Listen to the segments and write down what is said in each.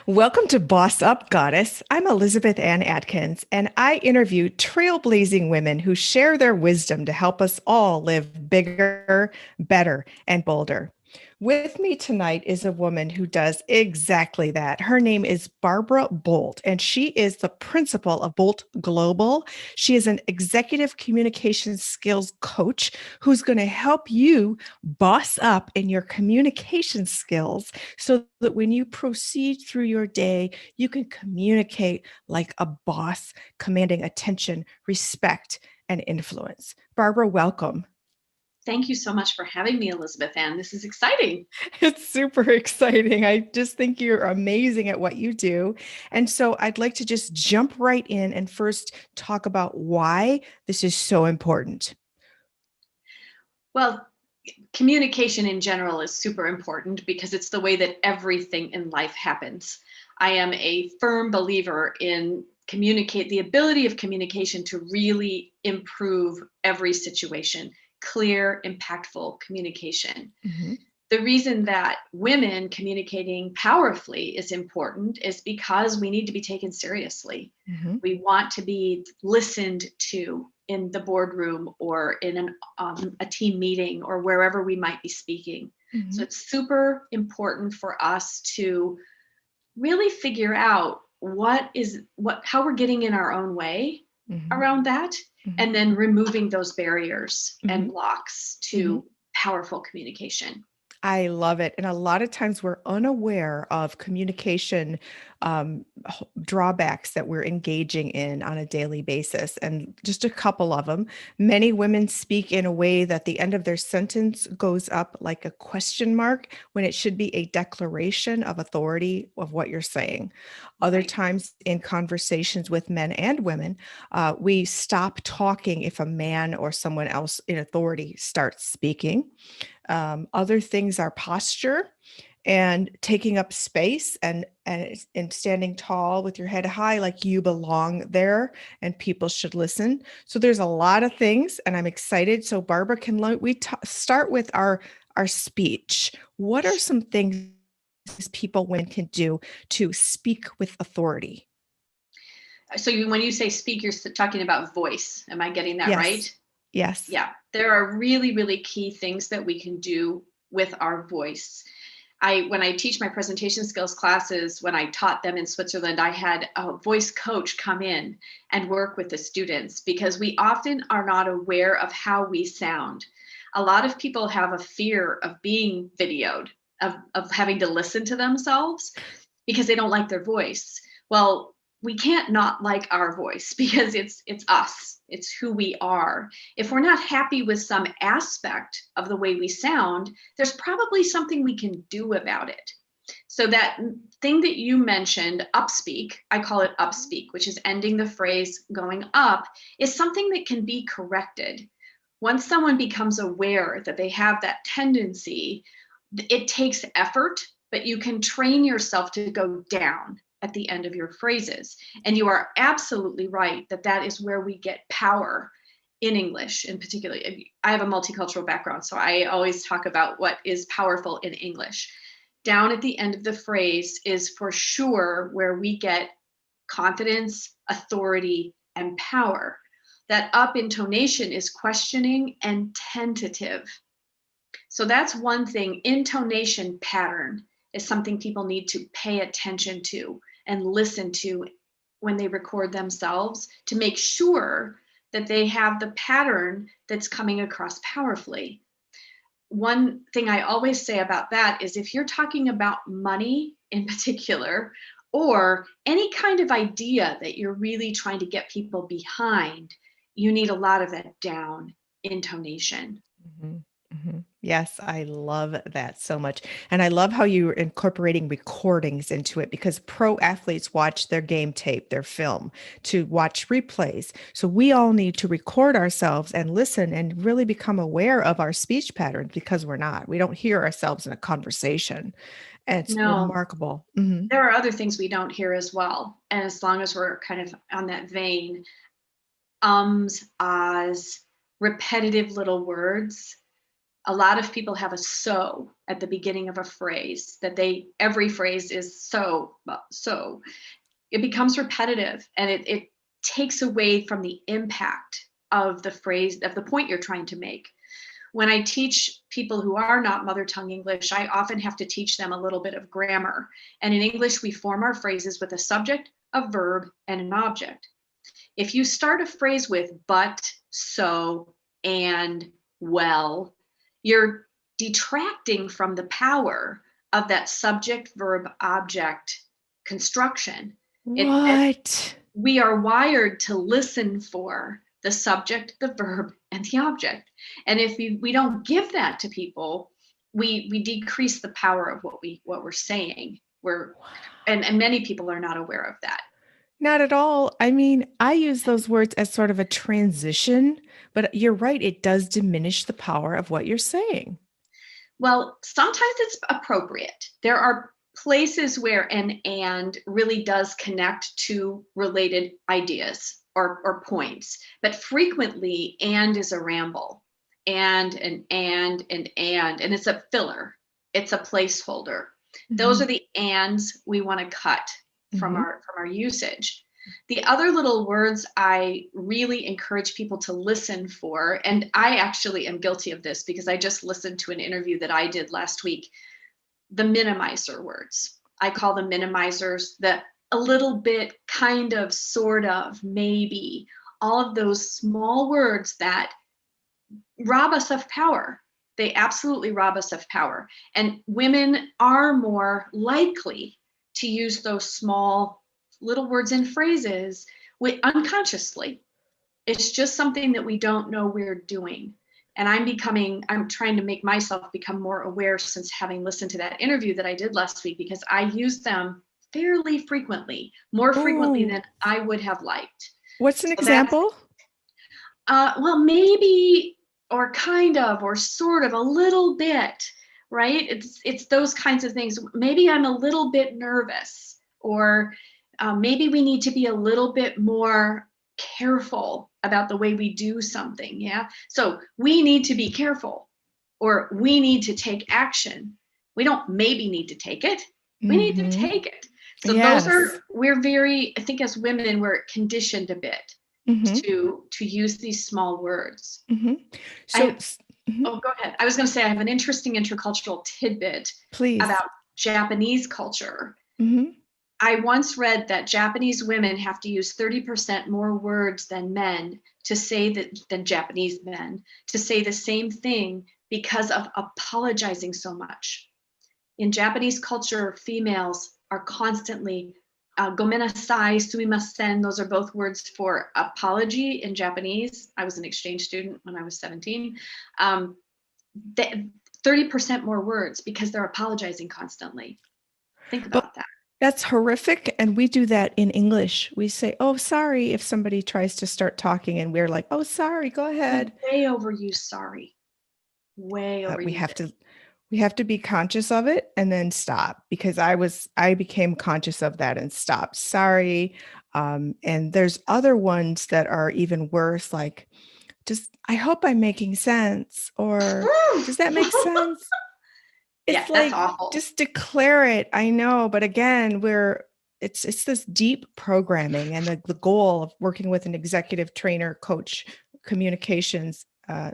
Welcome to Boss Up, Goddess. I'm Elizabeth Ann Atkins, and I interview trailblazing women who share their wisdom to help us all live bigger, better, and bolder. With me tonight is a woman who does exactly that. Her name is Barbara Boldt, and she is the principal of Boldt Global. She is an executive communication skills coach who's going to help you boss up in your communication skills so that when you proceed through your day, you can communicate like a boss, commanding attention, respect, and influence. Barbara, welcome. Thank you so much for having me, Elizabeth Ann. This is exciting. It's super exciting. I just think you're amazing at what you do. And so I'd like to just jump right in and first talk about why this is so important. Well, communication in general is super important because it's the way that everything in life happens. I am a firm believer in the ability of communication to really improve every situation, clear, impactful communication. Mhm, The reason that women communicating powerfully is important is because we need to be taken seriously. mhm, We want to be listened to in the boardroom or in a team meeting or wherever we might be speaking. So mhm, it's super important for us to really figure out how we're getting in our own way mhm, around that, mhm, and then removing those barriers and mhm, blocks mhm. to powerful communication. I love it. And a lot of times we're unaware of communication drawbacks that we're engaging in on a daily basis. And just a couple of them. Many women speak in a way that the end of their sentence goes up like a question mark when it should be a declaration of authority of what you're saying. Other Right. times in conversations with men and women, we stop talking if a man or someone else in authority starts speaking. Other things are posture and taking up space and standing tall with your head high like you belong there and people should listen. So there's a lot of things and I'm excited. So Barbara, start with our speech. What are some things people women can do to speak with authority? So when you say speak, you're talking about voice. Am I getting that Yes. right? Yes. Yeah, there are really, really key things that we can do with our voice. When I teach my presentation skills classes, when I taught them in Switzerland, I had a voice coach come in and work with the students because we often are not aware of how we sound. A lot of people have a fear of being videoed, of having to listen to themselves because they don't like their voice. Well, we can't not like our voice because it's us. It's who we are. If we're not happy with some aspect of the way we sound, there's probably something we can do about it. So that thing that you mentioned, upspeak, I call it upspeak, which is ending the phrase going up, is something that can be corrected. Once someone becomes aware that they have that tendency, it takes effort, but you can train yourself to go down at the end of your phrases. And you are absolutely right that that is where we get power in English in particular. I have a multicultural background, so I always talk about what is powerful in English. Down at the end of the phrase is for sure where we get confidence, authority, and power. That up intonation is questioning and tentative. So that's one thing. Intonation pattern is something people need to pay attention to and listen to when they record themselves to make sure that they have the pattern that's coming across powerfully. One thing I always say about that is if you're talking about money in particular, or any kind of idea that you're really trying to get people behind, you need a lot of that down intonation. Mhm, mhm. Yes, I love that so much. And I love how you're incorporating recordings into it because pro athletes watch their game tape, their film, to watch replays. So we all need to record ourselves and listen and really become aware of our speech patterns because we're not. We don't hear ourselves in a conversation. And it's No, remarkable. Mhm, there are other things we don't hear as well. And as long as we're kind of on that vein, ahs, repetitive little words, A lot of people have a so at the beginning of a phrase that every phrase is so. It becomes repetitive, and it takes away from the impact of the phrase, of the point you're trying to make. When I teach people who are not mother tongue English, I often have to teach them a little bit of grammar. And in English, we form our phrases with a subject, a verb, and an object. If you start a phrase with but, so, and, well, you're detracting from the power of that subject, verb, object construction. We are wired to listen for the subject, the verb, and the object. And if we don't give that to people, we decrease the power of what we're saying. And many people are not aware of that. Not at all. I mean, I use those words as sort of a transition, but you're right, it does diminish the power of what you're saying. Well, sometimes it's appropriate. There are places where an and really does connect to related ideas or points, but frequently and is a ramble. And it's a filler. It's a placeholder. Mm-hmm. Those are the ands we want to cut from our usage. The other little words I really encourage people to listen for, and I actually am guilty of this because I just listened to an interview that I did last week, the minimizer words. I call them minimizers, the a little bit, kind of, sort of, maybe, all of those small words that rob us of power. They absolutely rob us of power. And women are more likely to use those small little words and phrases unconsciously. It's just something that we don't know we're doing. And I'm trying to make myself become more aware since having listened to that interview that I did last week, because I use them fairly frequently, more frequently than I would have liked. What's an example? Well, maybe, or kind of, or sort of, a little bit, right? It's those kinds of things. Maybe I'm a little bit nervous, or maybe we need to be a little bit more careful about the way we do something. Yeah. So we need to be careful, or we need to take action. We don't maybe need to take it. We need to take it. So those are, I think as women, we're conditioned a bit to use these small words. So, oh, go ahead. I was going to say, I have an interesting intercultural tidbit about Japanese culture. I once read that Japanese women have to use 30% more words than men than Japanese men to say the same thing because of apologizing so much. In Japanese culture, females are constantly gomenasai, sumimasen. Those are both words for apology in Japanese. I was an exchange student when I was 17. 30% more words because they're apologizing constantly. Think about that. That's horrific. And we do that in English. We say, oh, sorry, if somebody tries to start talking, and we're like, oh, sorry, go ahead. Way overuse sorry. Way overuse. We have to be conscious of it and then stop, because I became conscious of that and stopped. Sorry. And there's other ones that are even worse, like, I hope I'm making sense, or does that make sense? It's like, that's awful. Just declare it. I know, but again, it's this deep programming, and the goal of working with an executive trainer, coach, communications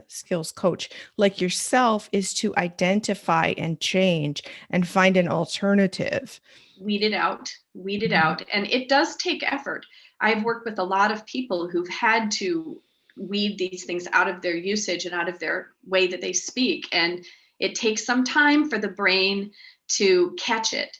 skills coach like yourself is to identify and change and find an alternative. Weed it out. And it does take effort. I've worked with a lot of people who've had to weed these things out of their usage and out of their way that they speak. And it takes some time for the brain to catch it.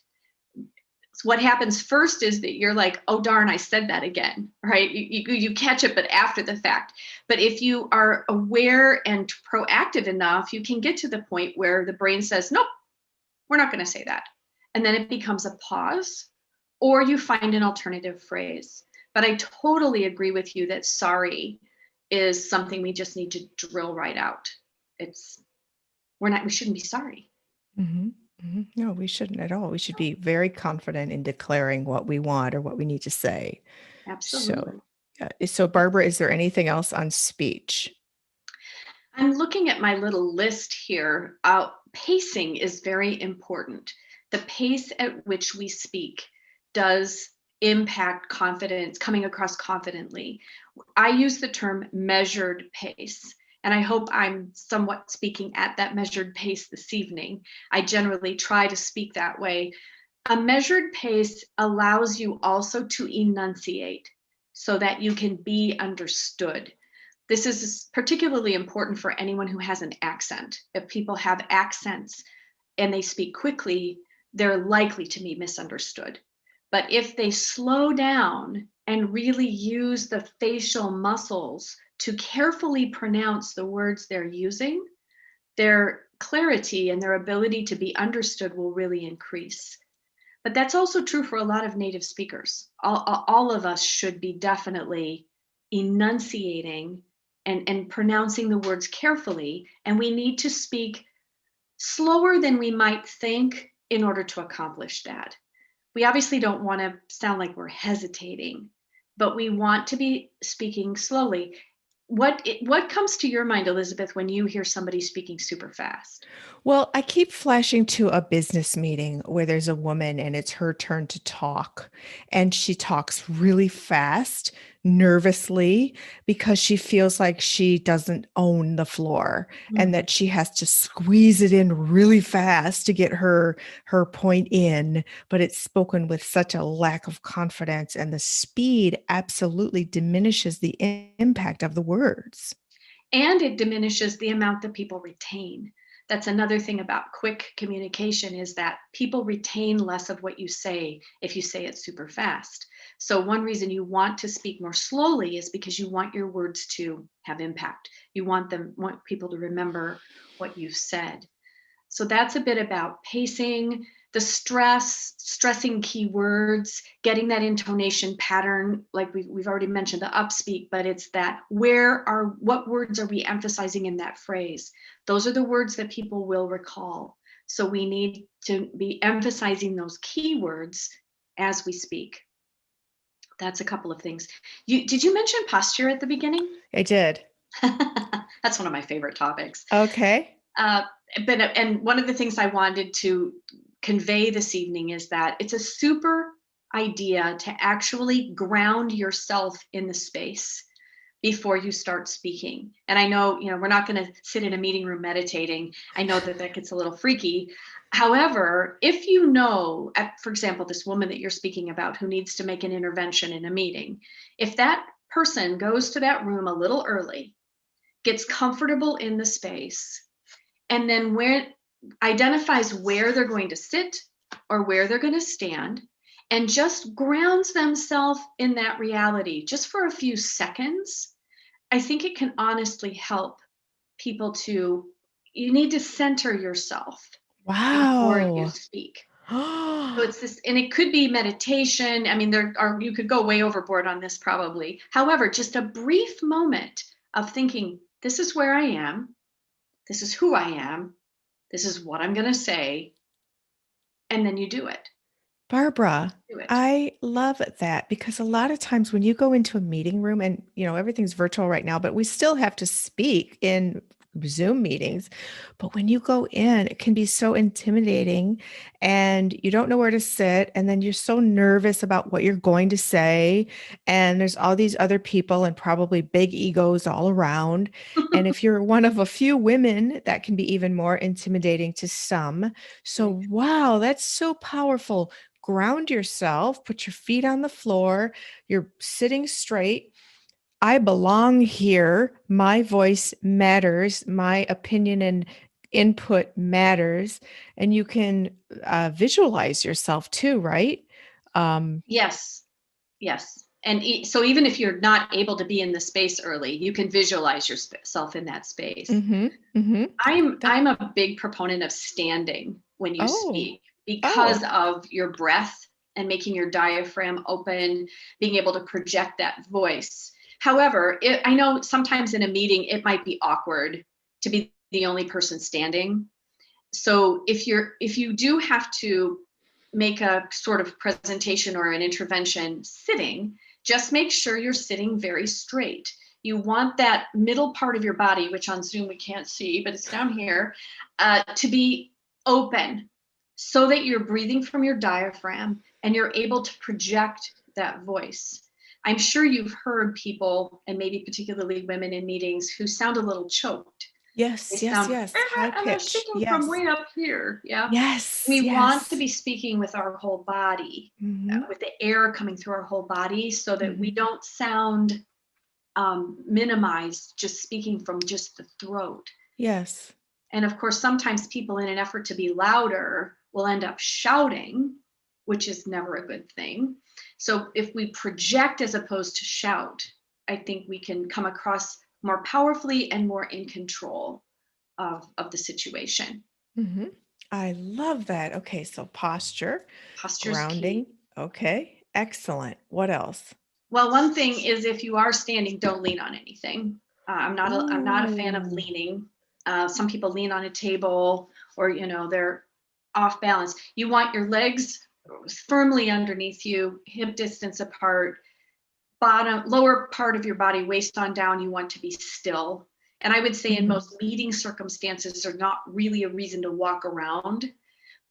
So what happens first is that you're like, oh, darn, I said that again, right? You catch it, but after the fact. But if you are aware and proactive enough, you can get to the point where the brain says, nope, we're not going to say that. And then it becomes a pause, or you find an alternative phrase. But I totally agree with you that sorry is something we just need to drill right out. We shouldn't be sorry. No, we shouldn't at all. We should be very confident in declaring what we want or what we need to say. Absolutely. So Barbara, is there anything else on speech? I'm looking at my little list here. Pacing is very important. The pace at which we speak does impact confidence, coming across confidently. I use the term measured pace, and I hope I'm somewhat speaking at that measured pace this evening. I generally try to speak that way. A measured pace allows you also to enunciate so that you can be understood. This is particularly important for anyone who has an accent. If people have accents and they speak quickly, they're likely to be misunderstood. But if they slow down and really use the facial muscles to carefully pronounce the words they're using, their clarity and their ability to be understood will really increase. But that's also true for a lot of native speakers. All of us should be definitely enunciating and pronouncing the words carefully. And we need to speak slower than we might think in order to accomplish that. We obviously don't want to sound like we're hesitating, but we want to be speaking slowly. What comes to your mind, Elizabeth, when you hear somebody speaking super fast? Well, I keep flashing to a business meeting where there's a woman and it's her turn to talk. And she talks really fast, nervously, because she feels like she doesn't own the floor and Mhm. that she has to squeeze it in really fast to get her point in. But it's spoken with such a lack of confidence, and the speed absolutely diminishes the impact of the words. And it diminishes the amount that people retain. That's another thing about quick communication, is that people retain less of what you say if you say it super fast. So one reason you want to speak more slowly is because you want your words to have impact. You want people to remember what you've said. So that's a bit about pacing, the stressing keywords, getting that intonation pattern, like we've already mentioned the upspeak, but it's that what words are we emphasizing in that phrase? Those are the words that people will recall. So we need to be emphasizing those keywords as we speak. That's a couple of things. Did you mention posture at the beginning? I did. That's one of my favorite topics. Okay. Uh, and one of the things I wanted to convey this evening is that it's a super idea to actually ground yourself in the space before you start speaking. And I know, we're not going to sit in a meeting room meditating. I know that that gets a little freaky. However, if you know, for example, this woman that you're speaking about who needs to make an intervention in a meeting, if that person goes to that room a little early, gets comfortable in the space, and then where identifies where they're going to sit or where they're going to stand, and just grounds themselves in that reality just for a few seconds, I think it can honestly help people to, you need to center yourself before you Wow. speak. So it's this, and it could be meditation. I mean, you could go way overboard on this probably. However, just a brief moment of thinking, this is where I am, this is who I am, this is what I'm going to say, and then you do it. Barbara, Do it. I love that because a lot of times when you go into a meeting room and everything's virtual right now, but we still have to speak in Zoom meetings. But when you go in, it can be so intimidating and you don't know where to sit. And then you're so nervous about what you're going to say. And there's all these other people and probably big egos all around. And if you're one of a few women, that can be even more intimidating to some. So, Right. wow, that's so powerful. Ground yourself, put your feet on the floor, you're sitting straight. I belong here. My voice matters. My opinion and input matters. And you can visualize yourself too, right? Um, Yes. Yes. And so even if you're not able to be in the space early, you can visualize yourself in that space. mhm, mhm. That, I'm a big proponent of standing when you oh, speak because oh, of your breath and making your diaphragm open, being able to project that voice. However, I know sometimes in a meeting it might be awkward to be the only person standing. So if you do have to make a sort of presentation or an intervention sitting, just make sure you're sitting very straight. You want that middle part of your body, which on Zoom we can't see, but it's down here, to be open so that you're breathing from your diaphragm and you're able to project that voice. I'm sure you've heard people, and maybe particularly women in meetings, who sound a little choked. Yes, They sound, high and they're pitch. speaking from Yes. way up here. Yeah. Yes, We want to yes. be speaking with our whole body, Mhm. with the air coming through our whole body, so that we Mhm. don't sound minimized just speaking from just the throat. Yes. And of course, sometimes people, in an effort to be louder, will end up shouting, which is never a good thing. So if we project as opposed to shout, I think we can come across more powerfully and more in control of the situation. Mhm. I love that. Okay, so posture, Posture is key. grounding. Okay, excellent. What else? Well, one thing is, if you are standing, don't lean on anything. I'm not a fan of Ooh. leaning. Some people lean on a table, or they're off balance. You want your legs firmly underneath you, hip distance apart, bottom lower part of your body, waist on down. You want to be still. And I would say in Mhm. most meeting circumstances, there's not really a reason to walk around.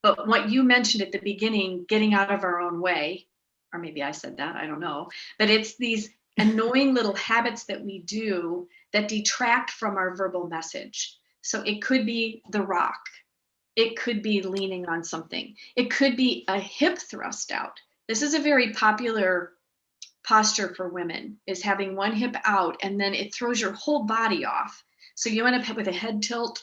But what you mentioned at the beginning, getting out of our own way, or maybe I said that, I don't know, but it's these annoying little habits that we do that detract from our verbal message. So it could be the rock, it could be leaning on something, it could be a hip thrust out. This is a very popular posture for women, is having one hip out, and then it throws your whole body off. So you end up with a head tilt.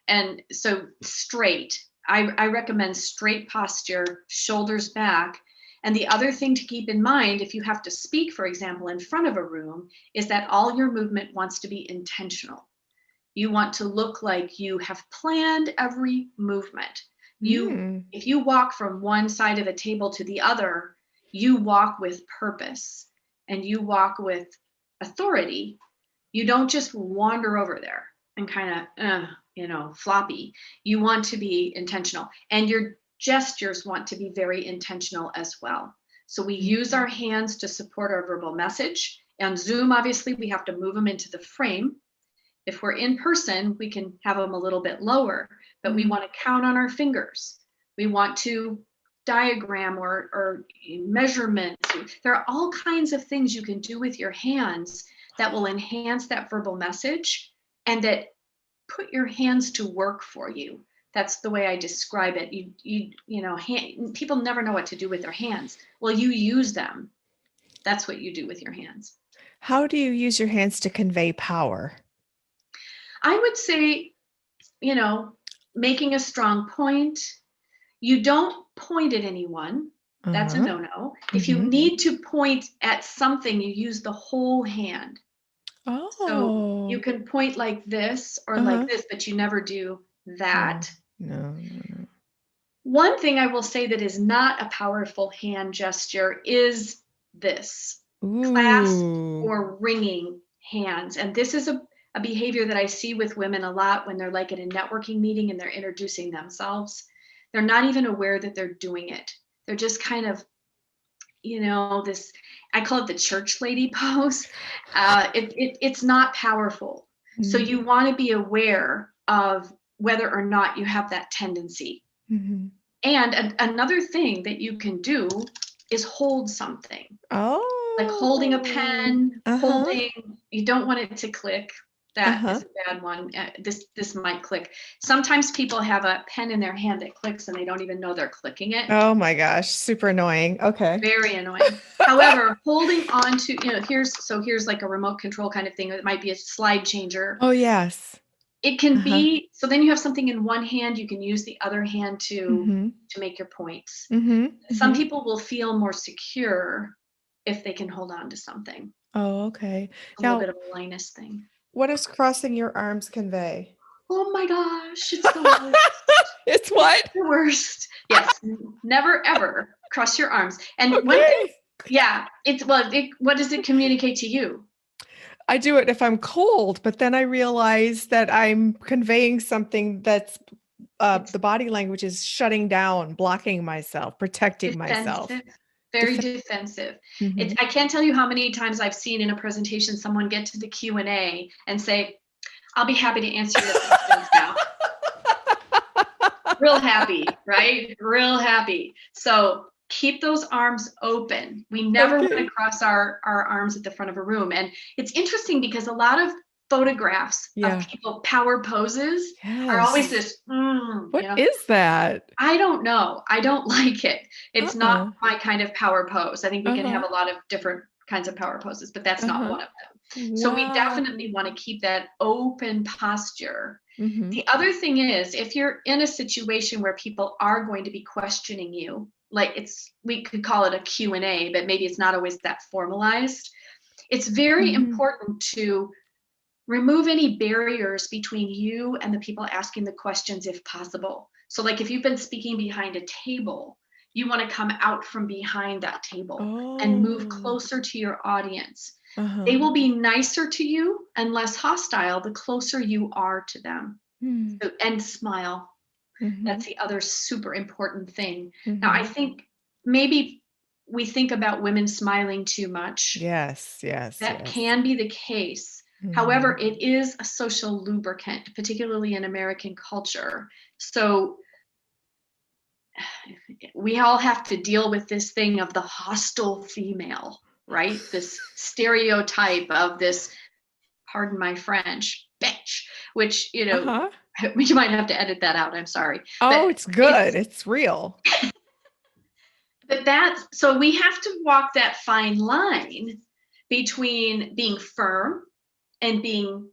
And so straight, I recommend straight posture, shoulders back. And the other thing to keep in mind, if you have to speak, for example, in front of a room, is that all your movement wants to be intentional. You want to look like you have planned every movement. Mm. If you walk from one side of a table to the other, you walk with purpose and you walk with authority. You don't just wander over there and kind of, floppy. You want to be intentional, and your gestures want to be very intentional as well. So we use Mm. our hands to support our verbal message. On Zoom, obviously, we have to move them into the frame. If we're in person, we can have them a little bit lower, but we Mhm. want to count on our fingers. We want to diagram or measurement. There are all kinds of things you can do with your hands that will enhance that verbal message and that put your hands to work for you. That's the way I describe it. People never know what to do with their hands. Well, you use them. That's what you do with your hands. How do you use your hands to convey power? I would say, you know, making a strong point. You don't point at anyone. That's a Uh-huh. no-no. If you Mhm. need to point at something, you use the whole hand. So you Oh. can point like this or like Uh-huh. this, but you never do No. that. No, no, no. One thing I will say that is not a powerful hand gesture is this clasped Ooh. or wringing hands. And this is a behavior that I see with women a lot when they're like at a networking meeting and they're introducing themselves. They're not even aware that they're doing it. They're just kind of, this, I call it the church lady pose. It's not powerful. So Mm. you want to be aware of whether or not you have that tendency. Mhm. And another thing that you can do is hold something, like holding a Oh. pen, Uh-huh. you don't want it to click. That Uh-huh. is a bad one. This might click. Sometimes people have a pen in their hand that clicks and they don't even know they're clicking it. Oh my gosh, super annoying. Okay. Very annoying. However, holding on to, here's like a remote control kind of thing. It might be a slide changer. Oh, yes. It can Uh-huh. be, so then you have something in one hand, you can use the other hand to Mhm. make your points. Mhm. Some Mhm. people will feel more secure if they can hold on to something. Oh, okay. A little bit Now, of a Linus thing. what does crossing your arms convey? Oh my gosh, it's the worst. It's It's what? the worst. Yes, never ever cross your arms. And one thing, Okay. yeah, what does it communicate to you? I do it if I'm cold, but then I realize that I'm conveying something that's It's the body language is shutting down, blocking myself, protecting myself. defensive. Very defensive. Mm-hmm. I can't tell you how many times I've seen in a presentation someone get to the Q&A and say, I'll be happy to answer your questions now. Real happy, right? Real happy. So keep those arms open. We never want to cross our arms at the front of a room. And it's interesting because a lot of photographs of people power poses are always this, What is that? I don't know. I don't like it. It's not my kind of power pose. I think we can have a lot of different kinds of power poses, but that's not one of them. So we definitely want to keep that open posture. The other thing is, if you're in a situation where people are going to be questioning you, like we could call it a Q&A, but maybe it's not always that formalized. It's very important to remove any barriers between you and the people asking the questions if possible. So like if you've been speaking behind a table, you want to come out from behind that table and move closer to your audience. They will be nicer to you and less hostile the closer you are to them. So, and smile. That's the other super important thing. Now, I think maybe we think about women smiling too much. Yes. That can be the case. However, it is a social lubricant, particularly in American culture. So we all have to deal with this thing of the hostile female, right? This stereotype of this, pardon my French, bitch, which, you know, we might have to edit that out. I'm sorry. Oh, but it's good. It's real. But so we have to walk that fine line between being firm and being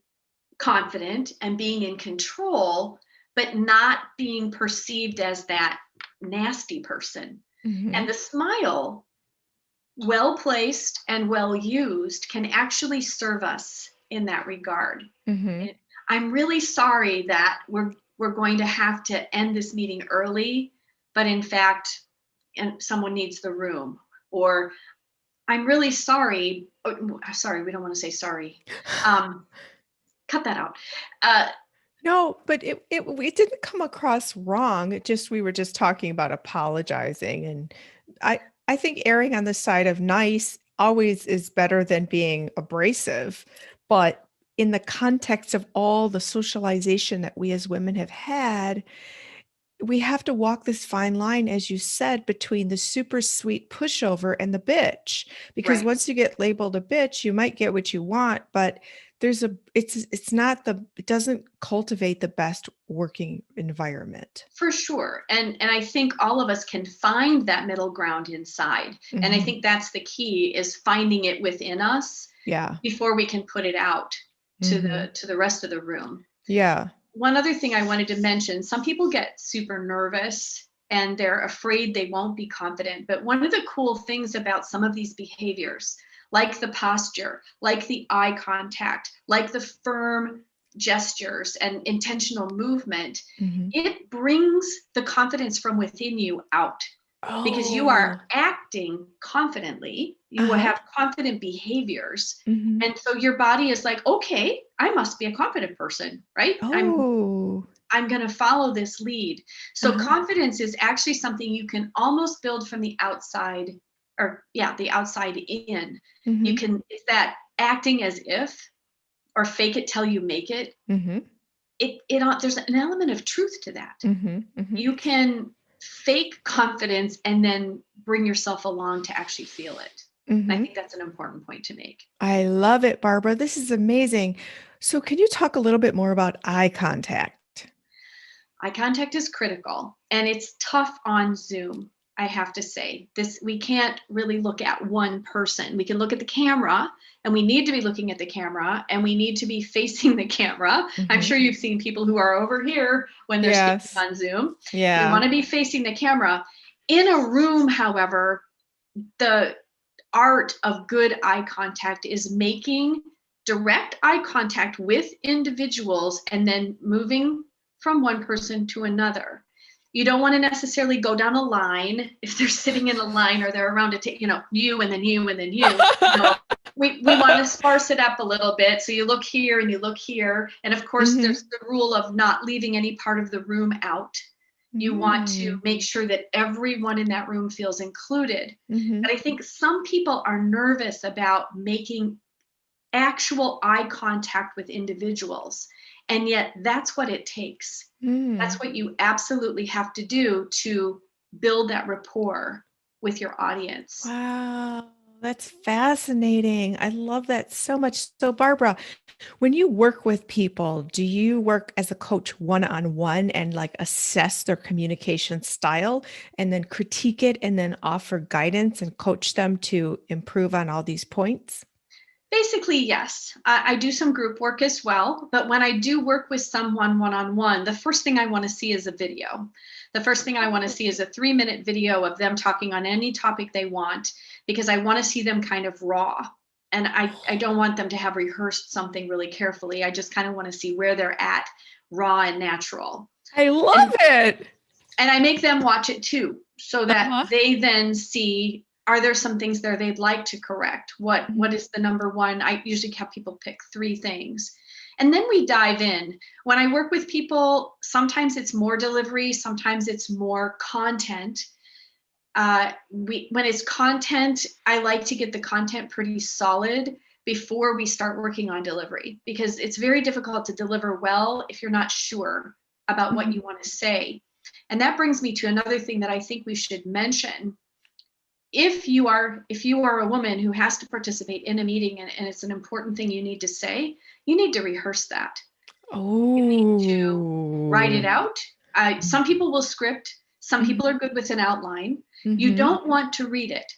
confident and being in control, but not being perceived as that nasty person. And the smile, well placed and well used, can actually serve us in that regard. I'm really sorry that we're going to have to end this meeting early, but in fact, someone needs the room. Or I'm really sorry. Sorry, we don't want to say sorry. Cut that out. No, but it didn't come across wrong. We were just talking about apologizing. And I think erring on the side of nice always is better than being abrasive. But in the context of all the socialization that we as women have had, we have to walk this fine line, as you said, between the super sweet pushover and the bitch. Because once you get labeled a bitch, you might get what you want, but it doesn't cultivate the best working environment. For sure. And I think all of us can find that middle ground inside. And I think that's the key, is finding it within us before we can put it out to the rest of the room. Yeah. One other thing I wanted to mention, some people get super nervous and they're afraid they won't be confident. But one of the cool things about some of these behaviors, like the posture, like the eye contact, like the firm gestures and intentional movement, it brings the confidence from within you out. Because you are acting confidently, you will have confident behaviors. And so your body is like, okay, I must be a confident person, right? I'm going to follow this lead. So confidence is actually something you can almost build from the outside, the outside in. You can, it's that acting as if, or fake it till you make it. There's an element of truth to that. You can fake confidence and then bring yourself along to actually feel it. And I think that's an important point to make. I love it, Barbara. This is amazing. So can you talk a little bit more about eye contact? Eye contact is critical, and it's tough on Zoom, I have to say. We can't really look at one person. We can look at the camera, and we need to be looking at the camera, and we need to be facing the camera. I'm sure you've seen people who are over here when they're speaking on Zoom. Yeah. We want to be facing the camera. In a room, however, the art of good eye contact is making direct eye contact with individuals and then moving from one person to another. You don't want to necessarily go down a line if they're sitting in a line or they're around you and then you and then you. We want to sparse it up a little bit. So you look here and you look here. And of course, there's the rule of not leaving any part of the room out. You want to Mm. make sure that everyone in that room feels included. Mhm. But I think some people are nervous about making actual eye contact with individuals. And yet that's what it takes. That's Mm. what you absolutely have to do to build that rapport with your audience. Wow, that's fascinating. I love that so much. So, Barbara, when you work with people, do you work as a coach one-on-one and like assess their communication style and then critique it and then offer guidance and coach them to improve on all these points? Basically, yes. I do some group work as well, but when I do work with someone one-on-one, the first thing I want to see is a video. The first thing I want to see is a 3-minute video of them talking on any topic they want, because I want to see them kind of raw. And I don't want them to have rehearsed something really carefully. I just kind of want to see where they're at, raw and natural. I love And it. and I make them watch it too, so that Uh-huh. they then see, are there some things there they'd like to correct? What Mhm. is the number one? I usually have people pick 3 things. And then we dive in. When I work with people, sometimes it's more delivery, sometimes it's more content. When it's content, I like to get the content pretty solid before we start working on delivery, because it's very difficult to deliver well if you're not sure about what Mhm. you want to say. And that brings me to another thing that I think we should mention. If you are a woman who has to participate in a meeting, and it's an important thing you need to say, you need to rehearse that. You need to write it Oh. out. Some people will script, some people are good with an outline. You Mm-hmm. don't want to read it.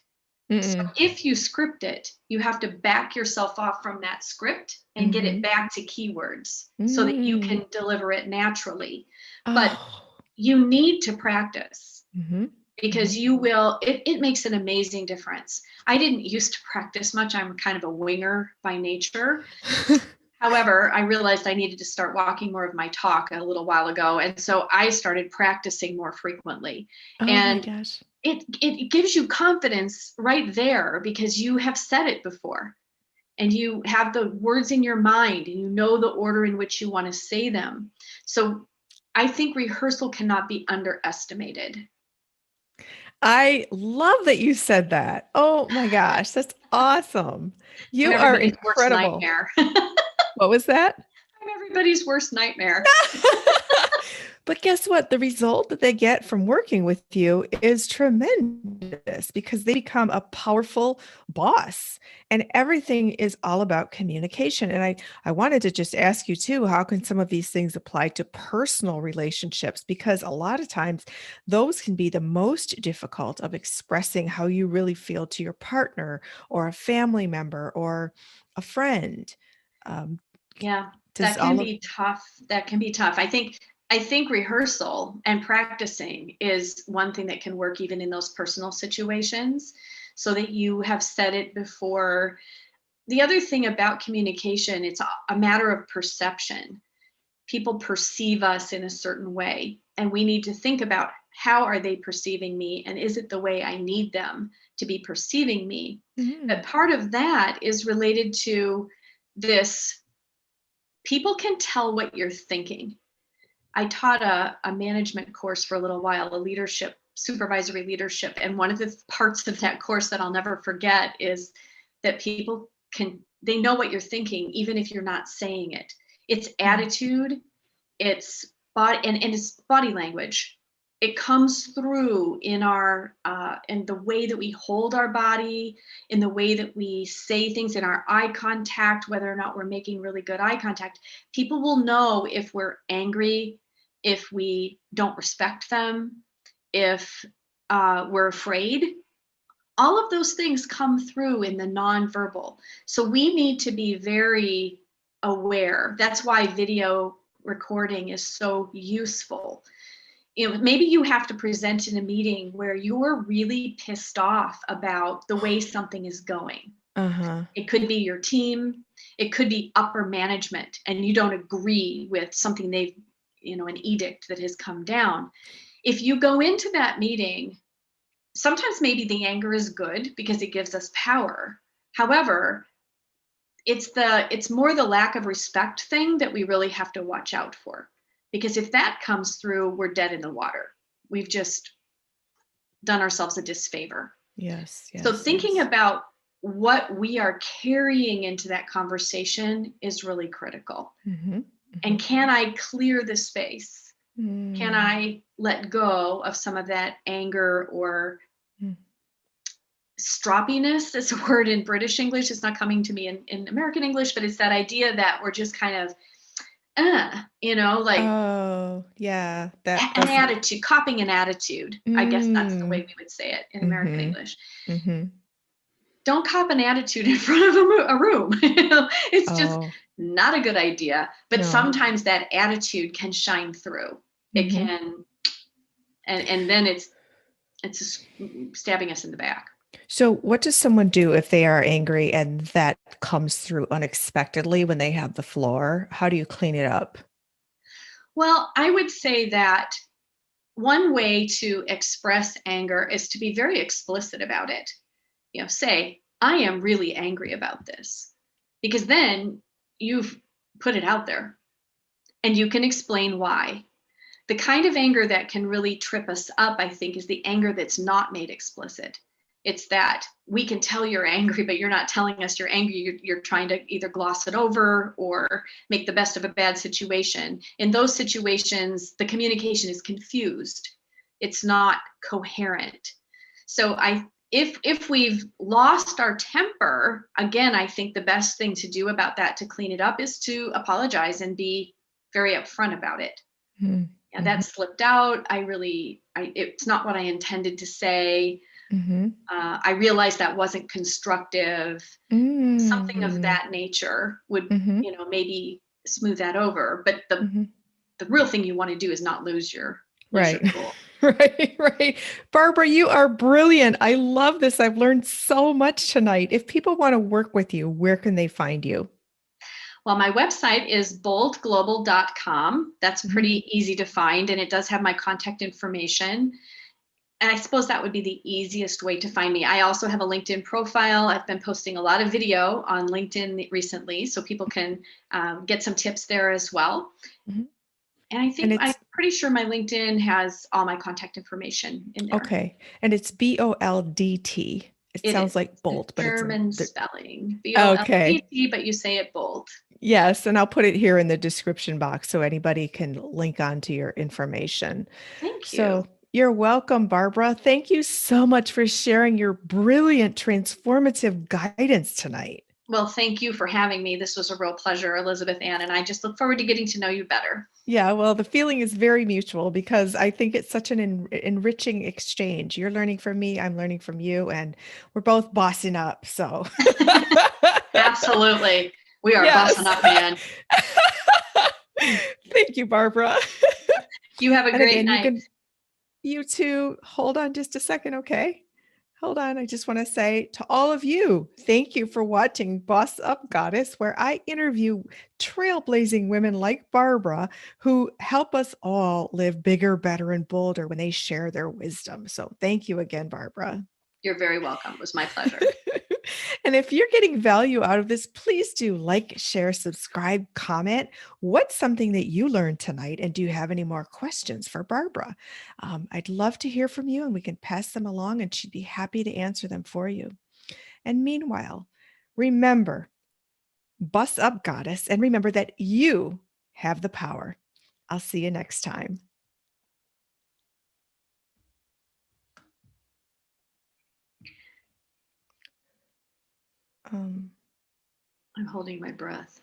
So Mm-mm. if you script it, you have to back yourself off from that script and get it Mm-hmm. back to keywords so that you Mm. can deliver it naturally. But Oh. you need to practice, Mm-hmm. because it makes an amazing difference. I didn't used to practice much. I'm kind of a winger by nature. However, I realized I needed to start walking more of my talk a little while ago. And so I started practicing more frequently. Oh my And gosh. it gives you confidence right there, because you have said it before and you have the words in your mind and you know the order in which you want to say them. So I think rehearsal cannot be underestimated. I love that you said that. Oh my gosh, that's awesome. I'm You are everybody's worst incredible. nightmare. What was that? I'm everybody's worst nightmare. But guess what? The result that they get from working with you is tremendous because they become a powerful boss. And everything is all about communication. And I wanted to just ask you too, how can some of these things apply to personal relationships? Because a lot of times those can be the most difficult of expressing how you really feel to your partner or a family member or a friend. Um, Yeah, does that can all of be tough. That can be tough. I think rehearsal and practicing is one thing that can work even in those personal situations, so that you have said it before. The other thing about communication, it's a matter of perception. People perceive us in a certain way, and we need to think about, how are they perceiving me, and is it the way I need them to be perceiving me? But Mhm. part of that is related to this: people can tell what you're thinking. I taught a management course for a little while, a leadership, supervisory leadership. And one of the parts of that course that I'll never forget is that they know what you're thinking, even if you're not saying it. It's Mhm. attitude, it's body, and it's body language. It comes through in the way that we hold our body, in the way that we say things, in our eye contact, whether or not we're making really good eye contact. People will know if we're angry, if we don't respect them, if we're afraid. All of those things come through in the nonverbal. So we need to be very aware. That's why video recording is so useful. Maybe you have to present in a meeting where you're really pissed off about the way something is going. Uh-huh. It could be your team, it could be upper management, and you don't agree with something an edict that has come down. If you go into that meeting, sometimes maybe the anger is good because it gives us power. However, it's more the lack of respect thing that we really have to watch out for. Because if that comes through, we're dead in the water. we've just done ourselves a disfavor. Yes. So Yes. thinking Yes. about what we are carrying into that conversation is really critical. Mm-hmm. And can I clear the space? Mm-hmm. Can I let go of some of that anger or stroppiness? That's a word in British English. It's not coming to me in American English, but it's that idea that we're just kind of, like Oh, yeah. That an doesn't. attitude, copying an attitude. I guess that's the way we would say it in American Mm-hmm. English. Mm-hmm. Don't cop an attitude in front of a room. It's just Oh, not a good idea. But no. sometimes that attitude can shine through. It Mm-hmm. can, and then it's just stabbing us in the back. So, what does someone do if they are angry and that comes through unexpectedly when they have the floor? How do you clean it up? Well, I would say that one way to express anger is to be very explicit about it. Say, I am really angry about this, because then you've put it out there and you can explain why. The kind of anger that can really trip us up, I think, is the anger that's not made explicit. It's that we can tell you're angry, but you're not telling us you're angry. You're trying to either gloss it over or make the best of a bad situation. In those situations, the communication is confused. It's not coherent. So if we've lost our temper, again, I think the best thing to do about that to clean it up is to apologize and be very upfront about it. Mm-hmm. Yeah, that slipped out. It's not what I intended to say. Mm-hmm. I realized that wasn't constructive. Something of Mm-hmm. that nature would, Mm-hmm. maybe smooth that over. But the real thing you want to do is not lose your Right. cool. Right, right. Barbara, you are brilliant. I love this. I've learned so much tonight. If people want to work with you, where can they find you? Well, my website is boldtglobal.com. That's Mhm. pretty easy to find, and it does have my contact information. And I suppose that would be the easiest way to find me. I also have a LinkedIn profile. I've been posting a lot of video on LinkedIn recently, so people can get some tips there as well. Mhm. And And I'm it's pretty sure my LinkedIn has all my contact information in there. okay. And it's Boldt. It It sounds is. like It's Bolt, but it's German spelling, okay. Boldt, but you say it bold. Yes, and I'll put it here in the description box so anybody can link onto your information. Thank you. So you're welcome, Barbara. Thank you so much for sharing your brilliant, transformative guidance tonight. Well, thank you for having me. This was a real pleasure, Elizabeth Ann, and I just look forward to getting to know you better. Yeah, well, the feeling is very mutual because I think it's such an enriching exchange. You're learning from me, I'm learning from you, and we're both bossing up. So, Absolutely. We are yes. bossing up, man. Thank you, Barbara. You have a And great again, night. you two, hold on just a second, okay? Hold on. I just want to say to all of you, thank you for watching Boss Up Goddess, where I interview trailblazing women like Barbara who help us all live bigger, better, and bolder when they share their wisdom. So thank you again, Barbara. You're very welcome. It was my pleasure. And if you're getting value out of this, please do like, share, subscribe, comment. What's something that you learned tonight? And do you have any more questions for Barbara? I'd love to hear from you and we can pass them along and she'd be happy to answer them for you. And meanwhile, remember, bust up, goddess, and remember that you have the power. I'll see you next time. Um, I'm holding my breath.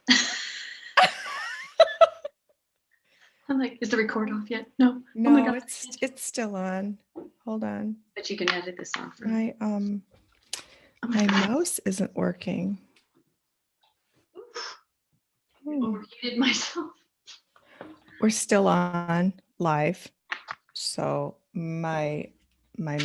I'm like, is the record off yet? No. Oh my no, God. it's still on. Hold on. But you can edit this off for me. My Oh my God. mouse isn't working. I overheated myself. We're still on live. So my